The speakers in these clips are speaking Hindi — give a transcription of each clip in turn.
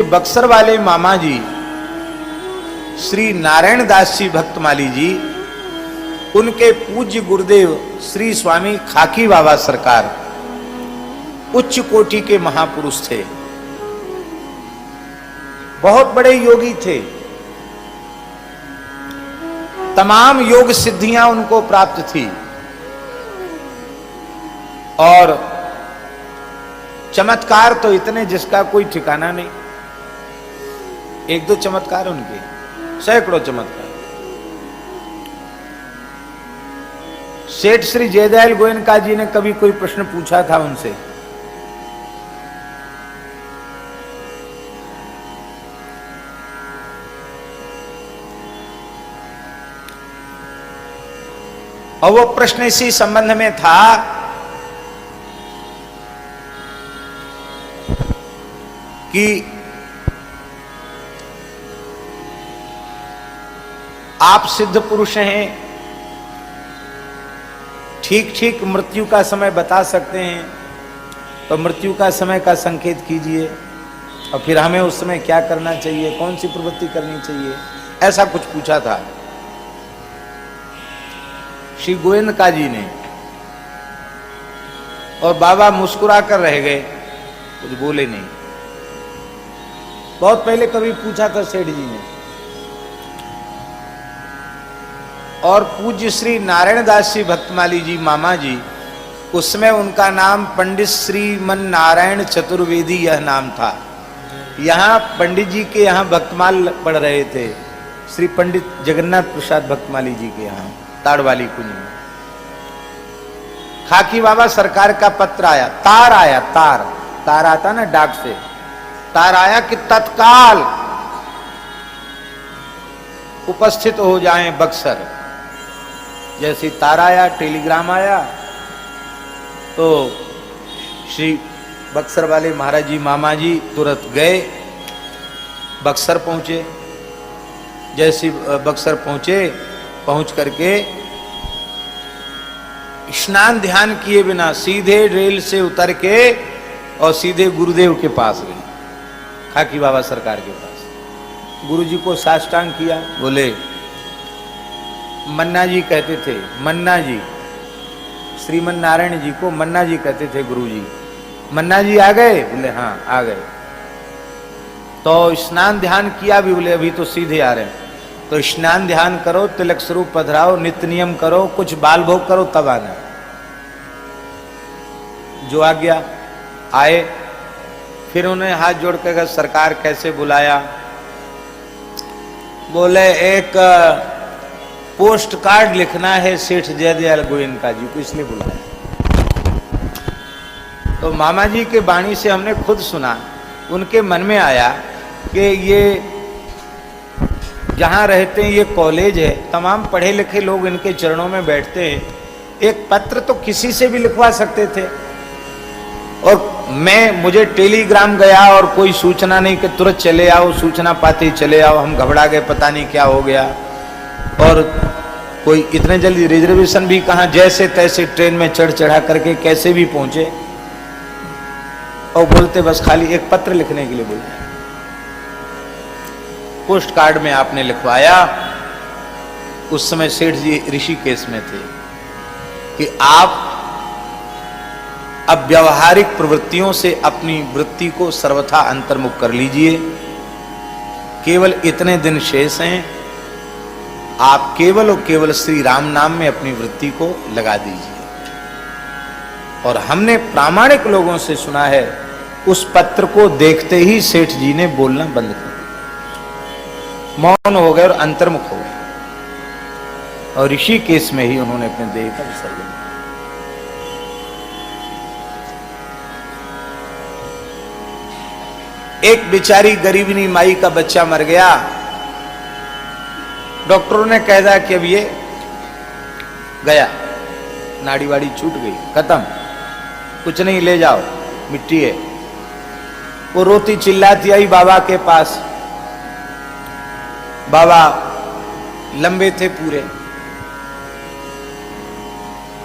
बक्सर वाले मामा जी श्री नारायण दास जी भक्तमाली जी, उनके पूज्य गुरुदेव श्री स्वामी खाकी बाबा सरकार उच्च कोटि के महापुरुष थे, बहुत बड़े योगी थे। तमाम योग सिद्धियां उनको प्राप्त थी और चमत्कार तो इतने जिसका कोई ठिकाना नहीं। एक दो चमत्कार उनके, सैकड़ों चमत्कार। सेठ श्री जयदयाल गोयनका जी ने कभी कोई प्रश्न पूछा था उनसे, और वो प्रश्न इसी संबंध में था कि आप सिद्ध पुरुष हैं, ठीक ठीक मृत्यु का समय बता सकते हैं, तो मृत्यु का समय का संकेत कीजिए और फिर हमें उस समय क्या करना चाहिए, कौन सी प्रवृत्ति करनी चाहिए, ऐसा कुछ पूछा था श्री गोयनका जी ने। और बाबा मुस्कुरा कर रह गए, कुछ बोले नहीं। बहुत पहले कभी पूछा था सेठ जी ने। और पूज्य श्री नारायण दास जी भक्तमाली जी मामा जी, उसमें उनका नाम पंडित श्रीमन नारायण चतुर्वेदी यह नाम था। यहाँ पंडित जी के यहाँ भक्तमाल पढ़ रहे थे, श्री पंडित जगन्नाथ प्रसाद भक्तमाली जी के यहाँ ताड़वाली कुंज में। खाकी बाबा सरकार का पत्र आया, तार आया, तार आता ना डाक से, तार आया कि तत्काल उपस्थित हो जाएं बक्सर। जैसे तार आया, टेलीग्राम आया, तो श्री बक्सर वाले महाराज जी मामा जी तुरंत गए, बक्सर पहुंचे। जैसे बक्सर पहुंचे, पहुंच करके स्नान ध्यान किए बिना सीधे रेल से उतर के और सीधे गुरुदेव के पास गए, खाकी बाबा सरकार के पास। गुरुजी को साष्टांग किया, बोले मन्ना जी कहते थे, मन्ना जी, श्रीमन नारायण जी को मन्ना जी कहते थे गुरुजी। मन्ना जी आ गए? बोले हाँ आ गए। तो स्नान ध्यान किया भी? बोले अभी तो सीधे आ रहे हैं। तो स्नान ध्यान करो, तिलक स्वरूप पधराओ, नित्य नियम करो, कुछ बाल भोग करो, तब आना। जो आ गया, आए। फिर उन्हें हाथ जोड़ कर सरकार कैसे बुलाया? बोले एक पोस्ट कार्ड लिखना है सेठ जयदयाल गोयनका जी को, इसलिए बुलाया। तो मामा जी के वाणी से हमने खुद सुना, उनके मन में आया कि ये जहाँ रहते हैं ये कॉलेज है, तमाम पढ़े लिखे लोग इनके चरणों में बैठते हैं, एक पत्र तो किसी से भी लिखवा सकते थे। और मुझे टेलीग्राम गया और कोई सूचना नहीं कि तुरंत चले आओ, सूचना पाते ही चले आओ। हम घबरा गए, पता नहीं क्या हो गया। और कोई इतने जल्दी रिजर्वेशन भी कहाँ, जैसे तैसे ट्रेन में चढ़ चढ़ा करके कैसे भी पहुंचे। और बोलते बस खाली एक पत्र लिखने के लिए बोलते। पोस्ट कार्ड में आपने लिखवाया, उस समय सेठ जी ऋषिकेश में थे, कि आप अब व्यवहारिक प्रवृत्तियों से अपनी वृत्ति को सर्वथा अंतर्मुख कर लीजिए। केवल इतने दिन शेष हैं, आप केवल और केवल श्री राम नाम में अपनी वृत्ति को लगा दीजिए। और हमने प्रामाणिक लोगों से सुना है, उस पत्र को देखते ही सेठ जी ने बोलना बंद कर दिया, मौन हो गए और अंतर्मुख हो गए। और ऋषिकेश में ही उन्होंने अपने देह का विसर्जन किया। एक बेचारी गरीबनी माई का बच्चा मर गया। डॉक्टरों ने कह दिया कि अब ये गया, नाड़ी वाड़ी छूट गई, खत्म, कुछ नहीं, ले जाओ, मिट्टी है। वो रोती चिल्लाती आई बाबा के पास। बाबा लंबे थे पूरे,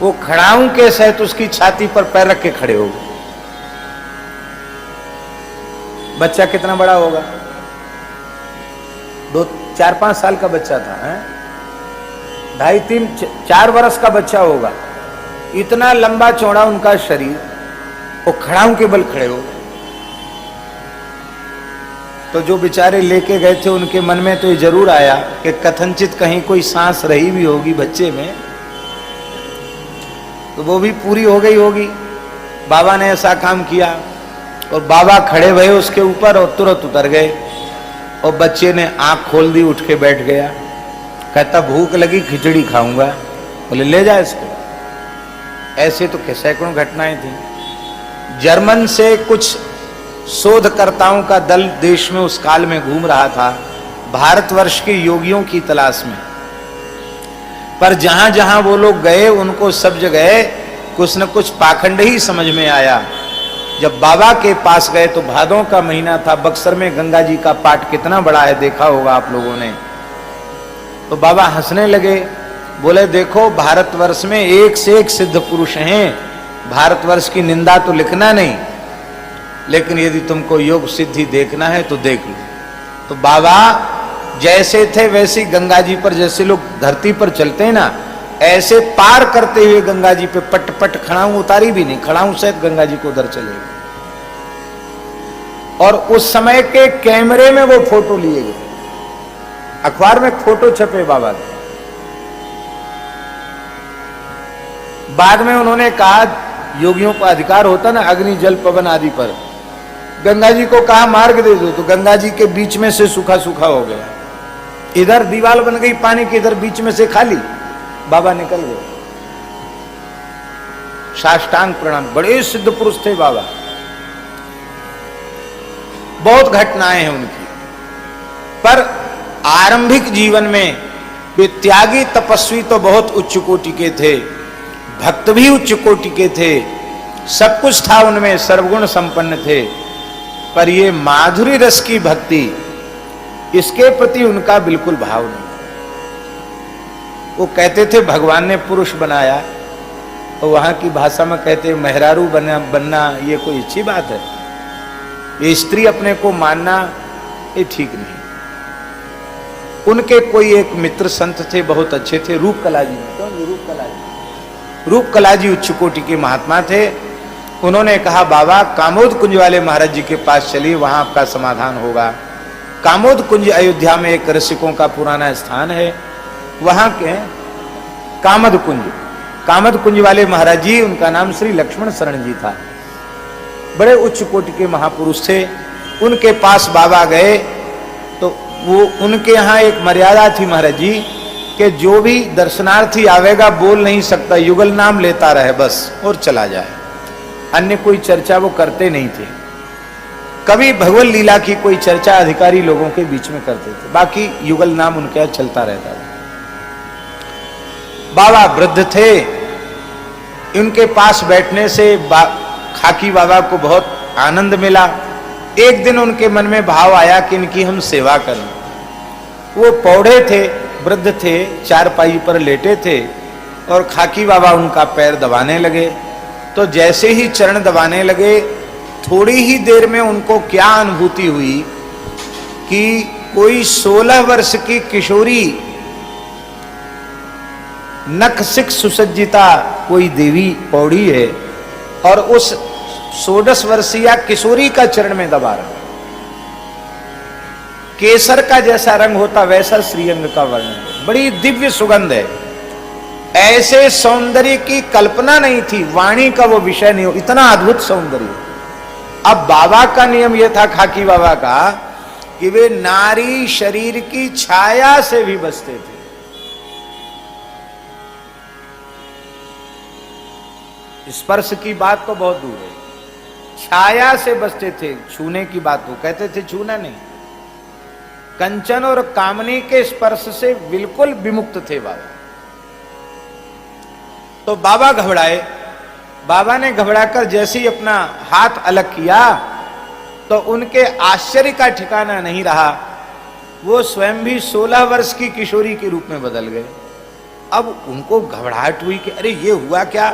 वो खड़ाऊं के सहित उसकी छाती पर पैर रख के खड़े हो गए। बच्चा कितना बड़ा होगा? 2-4-5 साल का बच्चा था, है? 2.5-3-4 वर्ष का बच्चा होगा। इतना लंबा चौड़ा उनका शरीर, वो खड़ाऊ के बल खड़े हो। तो जो बेचारे लेके गए थे उनके मन में तो ये जरूर आया कि कथनचित कहीं कोई सांस रही भी होगी बच्चे में, तो वो भी पूरी हो गई होगी। बाबा ने ऐसा काम किया और बाबा खड़े हुए उसके ऊपर और तुरंत उतर गए और बच्चे ने आंख खोल दी, उठ के बैठ गया। कहता भूख लगी, खिचड़ी खाऊंगा। बोले ले जा इसको। ऐसे तो सैकड़ों घटनाएं थी। जर्मन से कुछ शोधकर्ताओं का दल देश में उस काल में घूम रहा था, भारतवर्ष के योगियों की तलाश में। पर जहां जहां वो लोग गए उनको सब जगह कुछ न कुछ पाखंड ही समझ में आया। जब बाबा के पास गए तो भादों का महीना था, बक्सर में गंगा जी का पाट कितना बड़ा है देखा होगा आप लोगों ने। तो बाबा हंसने लगे, बोले देखो भारतवर्ष में एक से एक सिद्ध पुरुष हैं, भारतवर्ष की निंदा तो लिखना नहीं, लेकिन यदि तुमको योग सिद्धि देखना है तो देख लो। तो बाबा जैसे थे वैसे गंगा जी पर, जैसे लोग धरती पर चलते हैं ना, ऐसे पार करते हुए गंगा जी पे पट पट, खड़ाऊ उतारी भी नहीं, खड़ाऊ सहित गंगा जी को उधर चले गए। और उस समय के कैमरे में वो फोटो लिए गए, अखबार में फोटो छपे बाबा के। बाद में उन्होंने कहा, योगियों का अधिकार होता ना अग्नि जल पवन आदि पर, गंगा जी को कहा मार्ग दे दो, तो गंगा जी के बीच में से सूखा सूखा हो गया। इधर दीवार बन गई पानी की, इधर बीच में से खाली, बाबा निकल गए। साष्टांग प्रणाम, बड़े सिद्ध पुरुष थे बाबा। बहुत घटनाएं हैं उनकी, पर आरंभिक जीवन में वे त्यागी तपस्वी तो बहुत उच्च कोटि के थे, भक्त भी उच्च कोटि के थे, सब कुछ था उनमें, सर्वगुण संपन्न थे। पर ये माधुरी रस की भक्ति, इसके प्रति उनका बिल्कुल भाव नहीं। वो कहते थे भगवान ने पुरुष बनाया, और वहां की भाषा में कहते मेहरारू बनना ये कोई अच्छी बात है? ये स्त्री अपने को मानना ये ठीक नहीं। उनके कोई एक मित्र संत थे, बहुत अच्छे थे, रूपकला जी में, कौन? रूपकला जी। रूपकला जी उच्च कोटि के महात्मा थे। उन्होंने कहा बाबा कामोद कुंज वाले महाराज जी के पास चलिए, वहां आपका समाधान होगा। कामोद कुंज अयोध्या में एक ऋषिकों का पुराना स्थान है, वहां के कामद कुंज, कामद कुंज वाले महाराज जी, उनका नाम श्री लक्ष्मण शरण जी था, बड़े उच्च कोटि के महापुरुष थे। उनके पास बाबा गए तो वो उनके यहाँ एक मर्यादा थी महाराज जी कि जो भी दर्शनार्थी आवेगा बोल नहीं सकता, युगल नाम लेता रहे बस और चला जाए, अन्य कोई चर्चा वो करते नहीं थे। कभी भगवत लीला की कोई चर्चा अधिकारी लोगों के बीच में करते थे, बाकी युगल नाम उनके यहाँ चलता रहता था। बाबा वृद्ध थे, उनके पास बैठने से खाकी बाबा को बहुत आनंद मिला। एक दिन उनके मन में भाव आया कि इनकी हम सेवा करें। वो पौड़े थे, वृद्ध थे, चारपाई पर लेटे थे और खाकी बाबा उनका पैर दबाने लगे। तो जैसे ही चरण दबाने लगे, थोड़ी ही देर में उनको क्या अनुभूति हुई कि कोई 16 वर्ष की किशोरी, नखसिक सुसज्जिता कोई देवी पौड़ी है और उस 16 वर्षीय किशोरी का चरण में दबा रहा। केसर का जैसा रंग होता वैसा श्रीअंग का वर्णन, बड़ी दिव्य सुगंध है। ऐसे सौंदर्य की कल्पना नहीं थी, वाणी का वो विषय नहीं हो, इतना अद्भुत सौंदर्य। अब बाबा का नियम यह था, खाकी बाबा का, कि वे नारी शरीर की छाया से भी बचते थे। स्पर्श की बात तो बहुत दूर है, छाया से बचते थे। छूने की बात वो कहते थे छूना नहीं, कंचन और कामनी के स्पर्श से बिल्कुल विमुक्त थे बाबा। तो बाबा घबराए। बाबा ने घबराकर जैसे ही अपना हाथ अलग किया तो उनके आश्चर्य का ठिकाना नहीं रहा। वो स्वयं भी 16 वर्ष की किशोरी के रूप में बदल गए। अब उनको घबराहट हुई कि अरे ये हुआ क्या,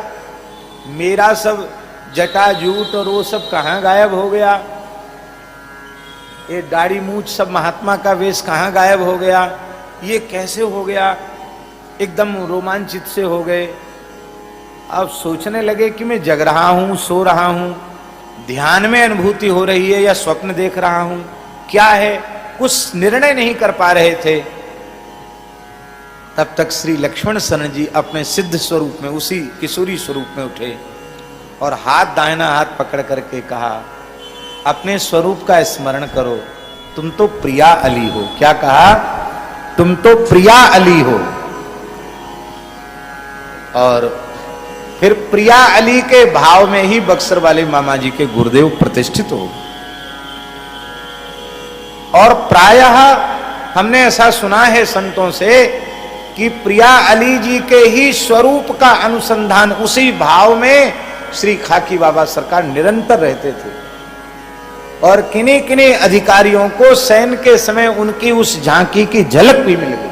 मेरा सब जटा जूट और वो सब कहां गायब हो गया। ये दाढ़ी मूछ सब महात्मा का वेश कहाँ गायब हो गया, ये कैसे हो गया, एकदम रोमांचित से हो गए। अब सोचने लगे कि मैं जग रहा हूं, सो रहा हूं, ध्यान में अनुभूति हो रही है या स्वप्न देख रहा हूं, क्या है, कुछ निर्णय नहीं कर पा रहे थे। तब तक श्री लक्ष्मण शरण जी अपने सिद्ध स्वरूप में, उसी किशोरी स्वरूप में उठे और हाथ, दाहिना हाथ पकड़ करके कहा, अपने स्वरूप का स्मरण करो, तुम तो प्रिया अली हो। क्या कहा? तुम तो प्रिया अली हो। और फिर प्रिया अली के भाव में ही बक्सर वाले मामा जी के गुरुदेव प्रतिष्ठित हो। और प्रायः हमने ऐसा सुना है संतों से कि प्रिया अली जी के ही स्वरूप का अनुसंधान, उसी भाव में श्री खाकी बाबा सरकार निरंतर रहते थे। और किन्हीं किन्हीं अधिकारियों को सैन के समय उनकी उस झांकी की झलक भी मिल गई।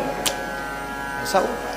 ऐसा हुआ।